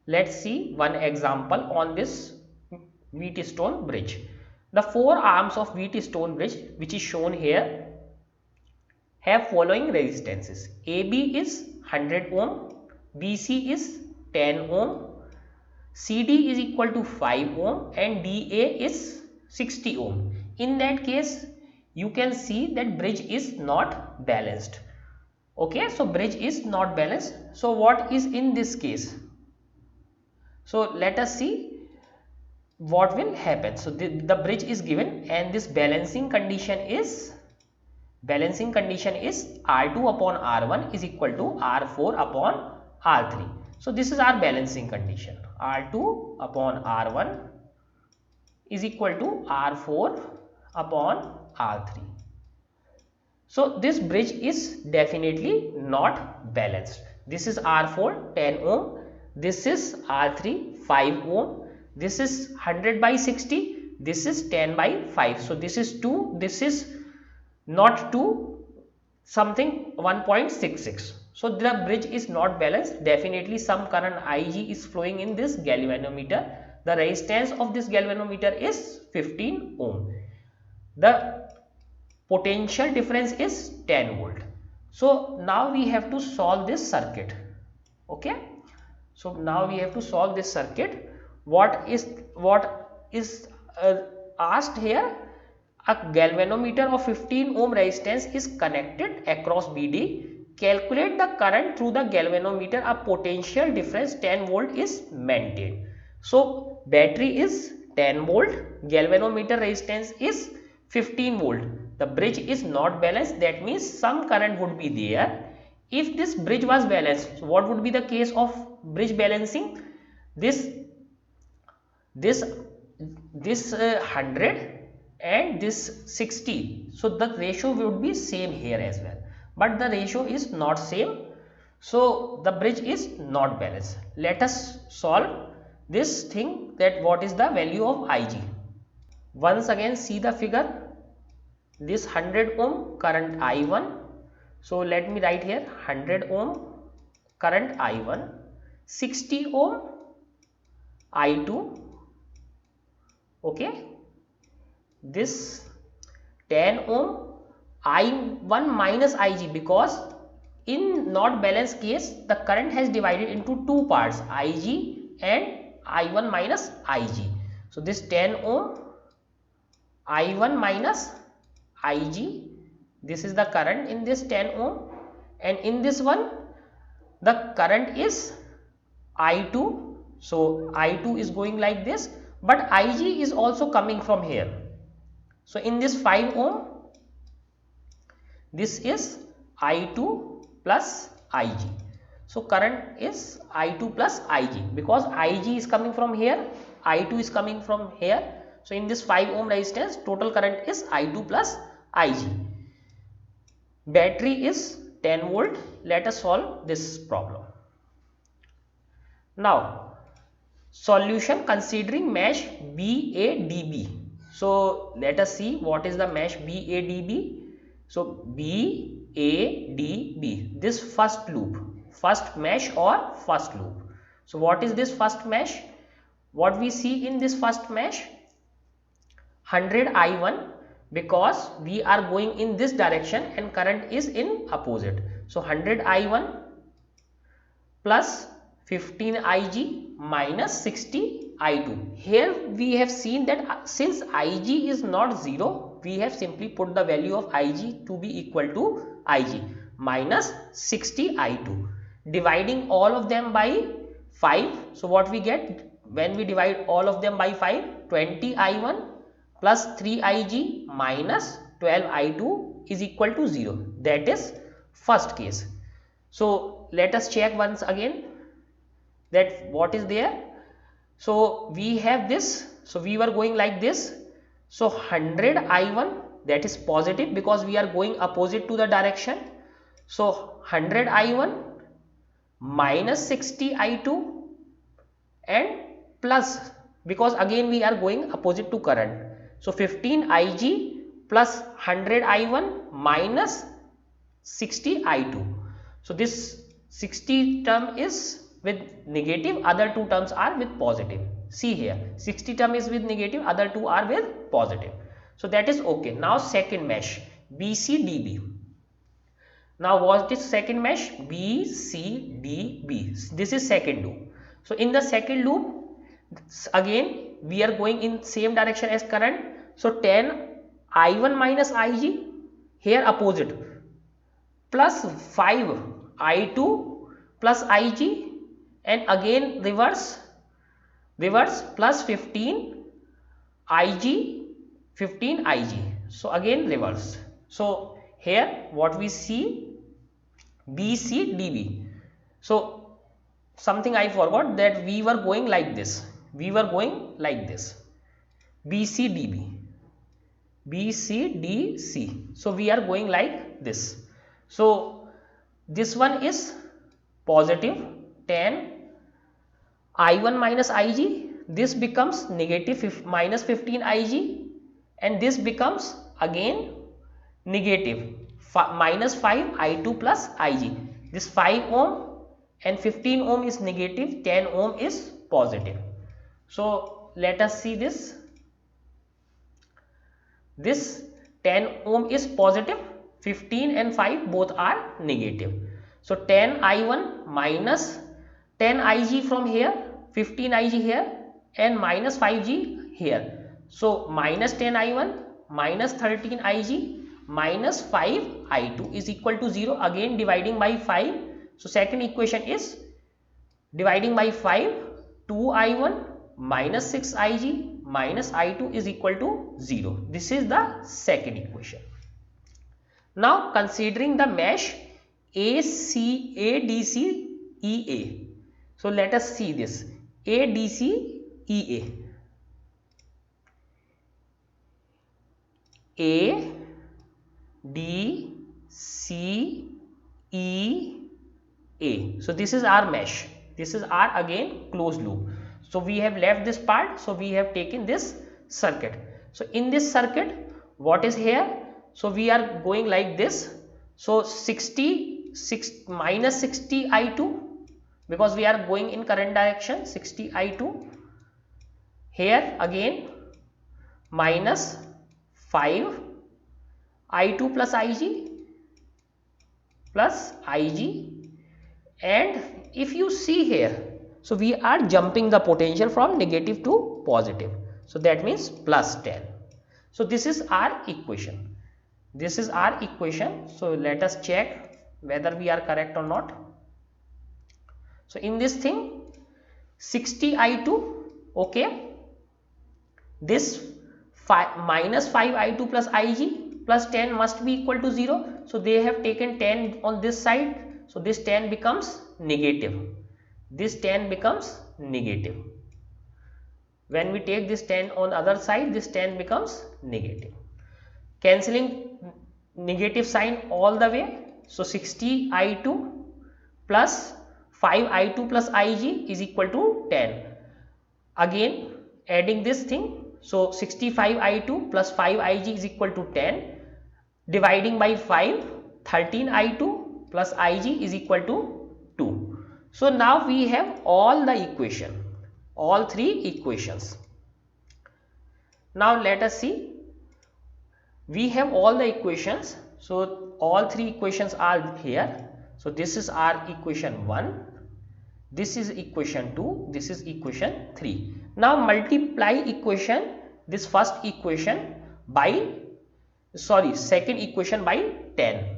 Let's see one example on this Wheatstone bridge. The four arms of Wheatstone bridge, which is shown here, have following resistances. AB is 100 ohm, BC is 10 ohm, CD is equal to 5 ohm and DA is 60 ohm. In that case, you can see that bridge is not balanced. Okay, so bridge is not balanced. So what is in this case? So let us see what will happen. So the bridge is given and this balancing condition is R2 upon R1 is equal to R4 upon R3. So this is our balancing condition. R2 upon R1 is equal to R4 upon R3. So this bridge is definitely not balanced. This is R4 10 ohm, this is R3 5 ohm, this is 100 by 60, this is 10 by 5. So this is 2, this is not 2, something 1.66. So the bridge is not balanced. Definitely some current Ig is flowing in this galvanometer. The resistance of this galvanometer is 15 ohm. The potential difference is 10 volt. So now we have to solve this circuit. Okay, so now we have to solve this circuit. What is asked here? A galvanometer of 15 ohm resistance is connected across BD. Calculate the current through the galvanometer. A potential difference 10 volt is maintained. So battery is 10 volt, galvanometer resistance is 15 volt. The bridge is not balanced, that means some current would be there. If this bridge was balanced, so what would be the case of bridge balancing? This this this 100 and this 60, so the ratio would be same here as well, but the ratio is not same, so the bridge is not balanced. Let us solve this thing, that what is the value of Ig. Once again see the figure, this 100 ohm current I1, so let me write here 100 ohm current I1, 60 ohm I2, okay, this 10 ohm I1 minus Ig, because in not balanced case the current has divided into two parts, Ig and I1 minus Ig. So this 10 ohm I1 minus Ig, this is the current in this 10 ohm, and in this one the current is I2, so I2 is going like this, but Ig is also coming from here. So in this 5 ohm, this is I2 plus Ig. So current is I2 plus Ig, because Ig is coming from here, I2 is coming from here. So in this 5 ohm resistance, total current is I2 plus Ig. Battery is 10 volt. Let us solve this problem. Now solution considering mesh BADB. So let us see what is the mesh BADB. So BADB, this first loop, first mesh or first loop. So what is this first mesh? What we see in this first mesh? 100 I1, because we are going in this direction and current is in opposite. So 100 I1 plus 15 Ig minus 60 I2. Here we have seen that since Ig is not 0, we have simply put the value of Ig to be equal to Ig minus 60 I2. Dividing all of them by 5. So what we get when we divide all of them by 5? 20 I1 plus 3 Ig minus 12 I2 is equal to 0. That is first case. So let us check once again that what is there. So we have this, so we were going like this. So 100 I1, that is positive because we are going opposite to the direction. So 100 I1 minus 60 I2 and plus, because again we are going opposite to current. So 15 Ig plus 100 I1 minus 60 I2. So this 60 term is with negative, other two terms are with positive. See here, 60 term is with negative, other two are with positive. So that is okay. Now second mesh, BCDB. Now what is second mesh? BCDB. This is second loop. So in the second loop, again we are going in same direction as current. So 10 I1 minus Ig, here opposite, plus 5 I2 plus Ig, and again reverse plus 15 Ig, 15 Ig. So again reverse. So here what we see, BCDB. So something I forgot, that we were going like this. BCDB, BCDC. So we are going like this. So this one is positive 10 I1 minus Ig. This becomes negative minus 15 Ig, and this becomes again negative minus 5 I2 plus Ig. This 5 ohm and 15 ohm is negative, 10 ohm is positive. So let us see this. This 10 ohm is positive, 15 and 5 both are negative. So 10 I1 minus 10 Ig from here, 15 Ig here, and minus 5G here. So minus 10 I1 minus 13 Ig minus 5 I2 is equal to 0. Again dividing by 5. So second equation is dividing by 5, 2 I1 minus 6 Ig minus I2 is equal to 0. This is the second equation. Now considering the mesh ADCEA. So let us see this ADCEA. ADCEA. So this is our mesh. This is our again closed loop. So we have left this part. So we have taken this circuit. So in this circuit, what is here? So we are going like this. So 60 minus 60 I2, because we are going in current direction, 60 I2. Here again minus 5 I2 plus Ig, and if you see here, so we are jumping the potential from negative to positive. So that means plus 10. So this is our equation. So let us check whether we are correct or not. So in this thing, 60 I2, okay, this minus 5 I2 plus Ig plus 10 must be equal to 0. So they have taken 10 on this side. So this 10 becomes negative. When we take this 10 on the other side, this 10 becomes negative. Cancelling negative sign all the way. So 60 I2 plus 5 I2 plus Ig is equal to 10. Again adding this thing. So 65 I2 plus 5 Ig is equal to 10. Dividing by 5, 13 I2 plus Ig is equal to 2. So now we have all the equation, all three equations. Now let us see. We have all the equations. So all three equations are here. So this is our equation 1. This is equation 2. This is equation 3. Now multiply this first equation by second equation by 10.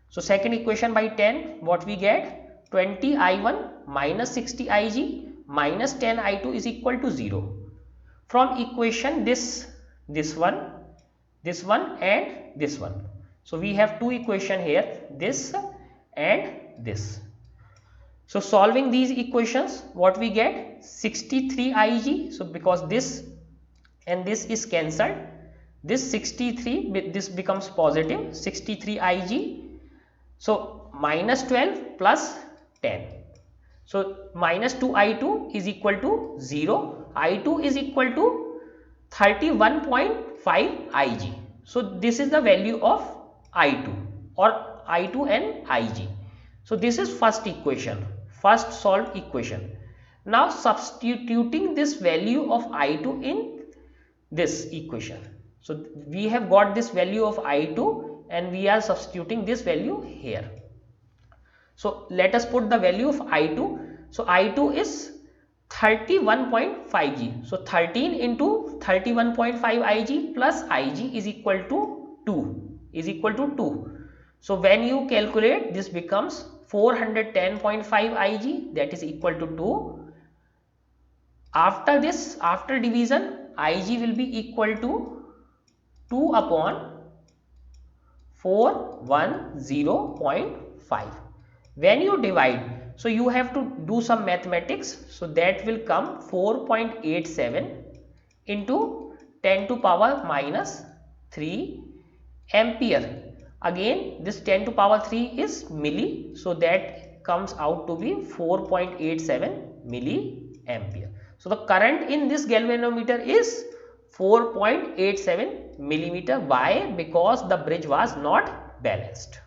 So second equation by 10, what we get? 20 I1 minus 60 Ig minus 10 I2 is equal to 0. From equation this one and this one. So we have two equations here, this and this. So solving these equations, what we get? 63 Ig. So because this and this is cancelled, this 63, this becomes positive, 63 Ig. So minus 12 plus 10. So minus 2 I2 is equal to 0. I2 is equal to 31.5 Ig. So this is the value of I2 or I2 and Ig. So this is first equation. first solved equation. Now substituting this value of I2 in this equation. So we have got this value of I2 and we are substituting this value here. So let us put the value of I2. So I2 is 31.5 G. So 13 into 31.5 Ig plus Ig is equal to 2. So when you calculate, this becomes 410.5 Ig, that is equal to 2. After this, after division, Ig will be equal to 2 upon 410.5. When you divide, so you have to do some mathematics, so that will come 4.87 into 10 to power minus 3 ampere. Again this 10 to power 3 is milli, so that comes out to be 4.87 milliampere. So the current in this galvanometer is 4.87 millimeter. Why? Because the bridge was not balanced.